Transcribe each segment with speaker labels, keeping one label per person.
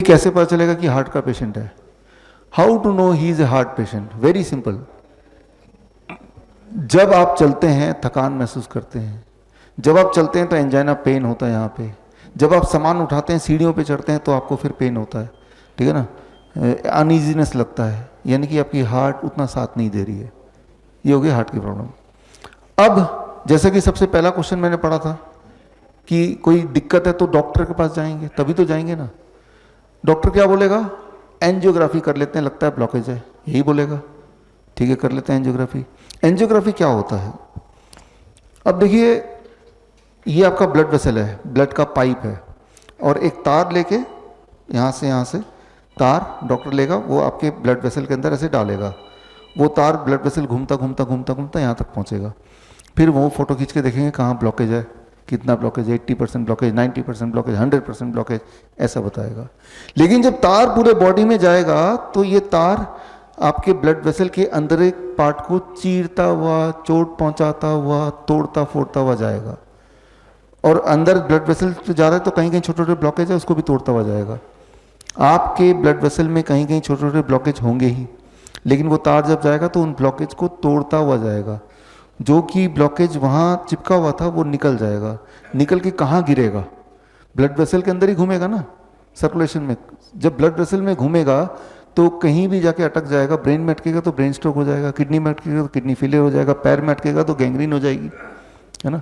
Speaker 1: कैसे पता चलेगा कि हार्ट का पेशेंट है? How to know he is a heart patient? Very simple. जब आप चलते हैं थकान महसूस करते हैं, जब आप चलते हैं तो एंजाइना पेन होता है यहाँ पे, जब आप सामान उठाते हैं सीढ़ियों पे चढ़ते हैं तो आपको फिर पेन होता है, ठीक है ना, अनईजीनेस लगता है, यानी कि आपकी हार्ट उतना साथ नहीं दे रही है। ये हो गई हार्ट की प्रॉब्लम। अब जैसे कि सबसे पहला क्वेश्चन मैंने पढ़ा था कि कोई दिक्कत है तो डॉक्टर के पास जाएंगे, तभी तो जाएंगे ना। डॉक्टर क्या बोलेगा? एंजियोग्राफी कर लेते हैं, लगता है ब्लॉकेज है, यही बोलेगा। ठीक है, कर लेते हैं एंजियोग्राफी। एंजियोग्राफी क्या होता है? अब देखिए, ये आपका ब्लड वेसल है, ब्लड का पाइप है, और एक तार लेके यहाँ से तार डॉक्टर लेगा, वो आपके ब्लड वेसल के अंदर ऐसे डालेगा। वो तार ब्लड वेसल घूमता घूमता घूमता घूमता यहाँ तक पहुँचेगा। फिर वो फोटो खींच के देखेंगे कहाँ ब्लॉकेज है, कितना ब्लॉकेज है, 80% ब्लॉकेज, 90% ब्लॉकेज, 100% ब्लॉकेज, ऐसा बताएगा। लेकिन जब तार पूरे बॉडी में जाएगा तो ये तार आपके ब्लड वेसल के अंदर एक पार्ट को चीरता हुआ, चोट पहुंचाता हुआ, तोड़ता फोड़ता हुआ जाएगा। और अंदर ब्लड वेसल जा रहा है तो कहीं कहीं छोटे छोटे ब्लॉकेज है, उसको भी तोड़ता हुआ जाएगा। आपके ब्लड वेसल में कहीं कहीं छोटे छोटे ब्लॉकेज होंगे ही, लेकिन वो तार जब जाएगा तो उन ब्लॉकेज को तोड़ता हुआ जाएगा। जो कि ब्लॉकेज वहाँ चिपका हुआ था वो निकल जाएगा। निकल के कहाँ गिरेगा? ब्लड वेसल के अंदर ही घूमेगा ना, सर्कुलेशन में। जब ब्लड वेसल में घूमेगा तो कहीं भी जाके अटक जाएगा। ब्रेन में अटकेगा तो ब्रेन स्ट्रोक हो जाएगा, किडनी में अटकेगा तो किडनी फेलियर हो जाएगा, पैर में अटकेगा तो गैंग्रीन हो जाएगी, है ना।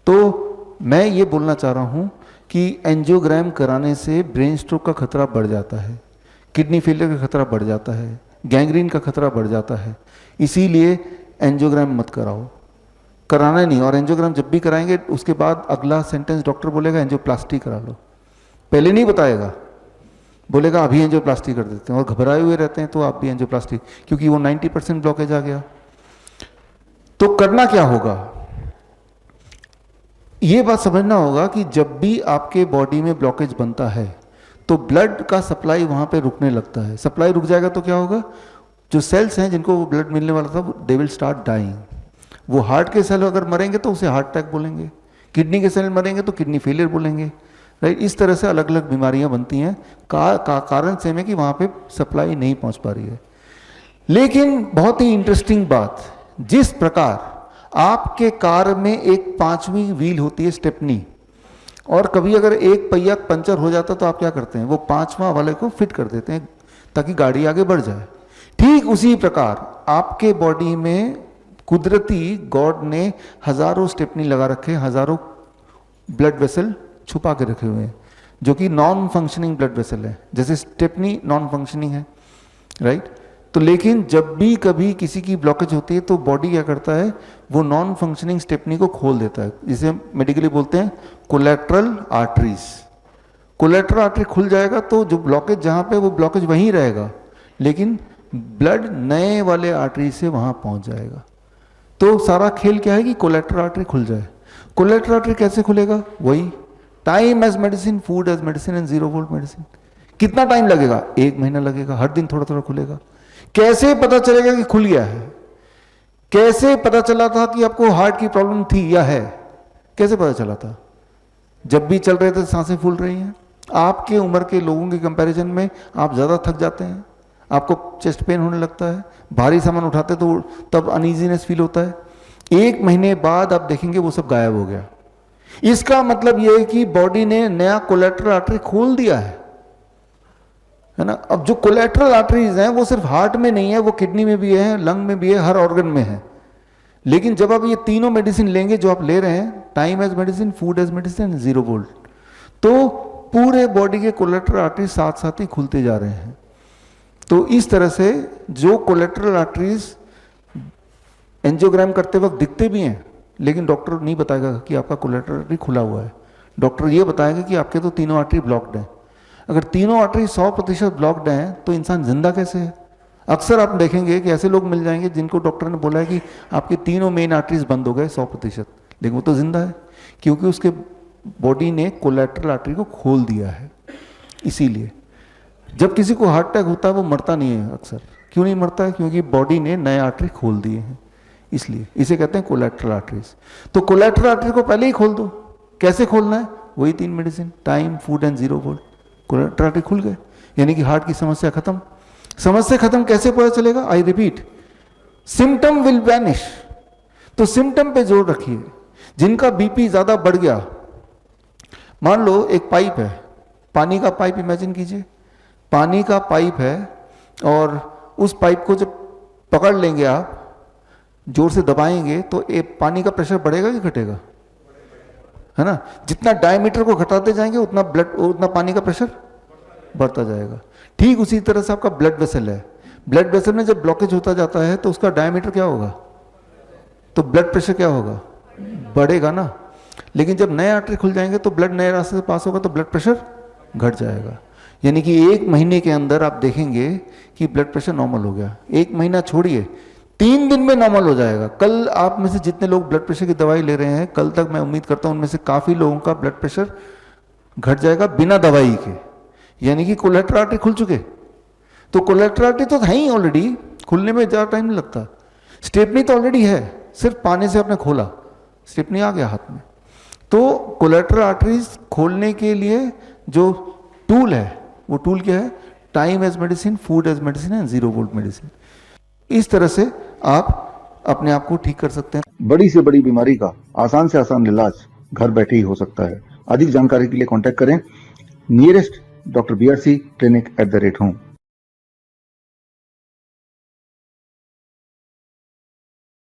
Speaker 1: तो मैं ये बोलना चाह रहा हूँ कि एंजियोग्राम कराने से ब्रेन स्ट्रोक का खतरा बढ़ जाता है, किडनी फेलियर का खतरा बढ़ जाता है, गैंग्रीन का खतरा बढ़ जाता है। इसीलिए एंजियोग्राम मत कराओ, कराना नहीं। और एंजियोग्राम जब भी कराएंगे उसके बाद अगला सेंटेंस डॉक्टर बोलेगा एंजियोप्लास्टी करा लो। पहले नहीं बताएगा, बोलेगा अभी एंजियोप्लास्टी कर देते हैं, और घबराए हुए रहते हैं तो आप भी एंजियोप्लास्टी, क्योंकि वो 90% ब्लॉकेज आ गया। तो करना क्या होगा? ये बात समझना होगा कि जब भी आपके बॉडी में ब्लॉकेज बनता है तो ब्लड का सप्लाई वहां पे रुकने लगता है। सप्लाई रुक जाएगा तो क्या होगा? जो सेल्स हैं जिनको वो ब्लड मिलने वाला था, दे विल स्टार्ट डाइंग। वो हार्ट के सेल अगर मरेंगे तो उसे हार्ट अटैक बोलेंगे, किडनी के सेल मरेंगे तो किडनी फेलियर बोलेंगे, राइट। इस तरह से अलग अलग बीमारियां बनती हैं कारण से में कि वहाँ पे सप्लाई नहीं पहुँच पा रही है। लेकिन बहुत ही इंटरेस्टिंग बात, जिस प्रकार आपके कार में एक 5वीं व्हील होती है, स्टेपनी, और कभी अगर एक पहिया पंचर हो जाता तो आप क्या करते हैं? वो 5वां वाले को फिट कर देते हैं ताकि गाड़ी आगे बढ़ जाए। ठीक उसी प्रकार आपके बॉडी में कुदरती गॉड ने हजारों स्टेपनी लगा रखे, हजारों ब्लड वेसल छुपा के रखे हुए हैं, जो कि नॉन फंक्शनिंग ब्लड वेसल है। जैसे स्टेपनी नॉन फंक्शनिंग है, राइट। तो लेकिन जब भी कभी किसी की ब्लॉकेज होती है तो बॉडी क्या करता है? वो नॉन फंक्शनिंग स्टेपनी को खोल देता है, जिसे मेडिकली बोलते हैं कोलेट्रल आर्टरीज। कोलेट्रल आर्टरी खुल जाएगा तो जो ब्लॉकेज जहाँ पे, वो ब्लॉकेज वहीं रहेगा, लेकिन ब्लड नए वाले आर्टरी से वहाँ पहुँच जाएगा। तो सारा खेल क्या है कि कोलेट्रल आर्टरी खुल जाए। कोलेट्रल आर्टरी कैसे खुलेगा? वही time as medicine, food as medicine and 0 volt medicine. कितना टाइम लगेगा? 1 महीना लगेगा, हर दिन थोड़ा थोड़ा खुलेगा। कैसे पता चलेगा कि खुल गया है? कैसे पता चला था कि आपको हार्ट की प्रॉब्लम थी या है? कैसे पता चला था? जब भी चल रहे थे सांसें फूल रही हैं। आपके उम्र के लोगों के कंपैरिजन में आप ज़्यादा थक जाते हैं, आपको चेस्ट पेन होने लगता है, भारी सामान उठाते तो तब अनईजीनेस फील होता है। 1 महीने बाद आप देखेंगे वो सब गायब हो गया। इसका मतलब यह है कि बॉडी ने नया कोलेट्रल आर्टरी खोल दिया है ना। अब जो कोलेट्रल आर्टरीज हैं वो सिर्फ हार्ट में नहीं है, वो किडनी में भी है, लंग में भी है, हर ऑर्गन में है। लेकिन जब आप ये तीनों मेडिसिन लेंगे जो आप ले रहे हैं, time as medicine, food as medicine, 0 volt, तो पूरे बॉडी के कोलेट्रल आर्टरीज साथ साथ ही खुलते जा रहे हैं। तो इस तरह से जो कोलेट्रल आर्टरीज एंजियोग्राम करते वक्त दिखते भी हैं, लेकिन डॉक्टर नहीं बताएगा कि आपका कोलेट्रल आर्टरी खुला हुआ है। डॉक्टर ये बताएगा कि आपके तो तीनों आर्टरी ब्लॉक्ड हैं। अगर तीनों आर्टरी 100% ब्लॉक्ड हैं तो इंसान जिंदा कैसे है? अक्सर आप देखेंगे कि ऐसे लोग मिल जाएंगे जिनको डॉक्टर ने बोला है कि आपके तीनों मेन आर्टरीज बंद हो गए 100%, लेकिन वो तो जिंदा है, क्योंकि उसके बॉडी ने कोलेट्रल आर्टरी को खोल दिया है। इसीलिए जब किसी को हार्ट अटैक होता है वो मरता नहीं है अक्सर। क्यों नहीं मरता है? क्योंकि बॉडी ने नए आर्टरी खोल दिए हैं, इसलिए इसे कहते हैं कोलेट्रल आर्टरीज। तो कोलेट्रल आर्टरी को पहले ही खोल दो। कैसे खोलना है? वही 3 medicine, time, food and 0 volt. Collateral artery खुल गए। यानी कि हार्ट की समस्या खत्म। समस्या खत्म कैसे पता चलेगा? I repeat, symptom will vanish. तो सिम्टम पे जोर रखिए। जिनका बीपी ज्यादा बढ़ गया, मान लो एक पाइप है, पानी का पाइप इमेजिन कीजिए, पानी का पाइप है और उस पाइप को जब पकड़ लेंगे आप, जोर से दबाएंगे तो पानी का प्रेशर बढ़ेगा कि घटेगा? है ना? जितना डायमीटर को घटाते जाएंगे उतना पानी का प्रेशर बढ़ता जाएगा। ठीक उसी तरह से आपका ब्लड वेसल है, ब्लड वेसल में जब ब्लॉकेज होता जाता है तो उसका डायमीटर क्या होगा? तो ब्लड प्रेशर क्या होगा? बढ़ेगा ना। लेकिन जब नए आर्टरी खुल जाएंगे तो ब्लड नए रास्ते से पास होगा तो ब्लड प्रेशर घट जाएगा। यानी कि 1 महीने के अंदर आप देखेंगे कि ब्लड प्रेशर नॉर्मल हो गया। 1 महीना छोड़िए, 3 दिन में नॉर्मल हो जाएगा। कल आप में से जितने लोग ब्लड प्रेशर की दवाई ले रहे हैं, कल तक मैं उम्मीद करता हूं उनमें से काफी लोगों का ब्लड प्रेशर घट जाएगा बिना दवाई के। यानी कि कोलेटरल आर्टरी खुल चुके। तो कोलेटरल आर्टरी तो है ही ऑलरेडी, खुलने में ज़्यादा टाइम नहीं लगता। स्टेपनी तो ऑलरेडी है, सिर्फ पानी से आपने खोला, स्टेपनी आ गया हाथ में। तो कोलेटरल आर्टरीज खोलने के लिए जो टूल है, वो टूल क्या है? Time as medicine, food as medicine and 0 volt medicine. इस तरह से आप अपने आप को ठीक कर सकते हैं।
Speaker 2: बड़ी से बड़ी बीमारी का आसान से आसान इलाज घर बैठे ही हो सकता है। अधिक जानकारी के लिए कांटेक्ट करें nearest doctor BRC clinic @ home.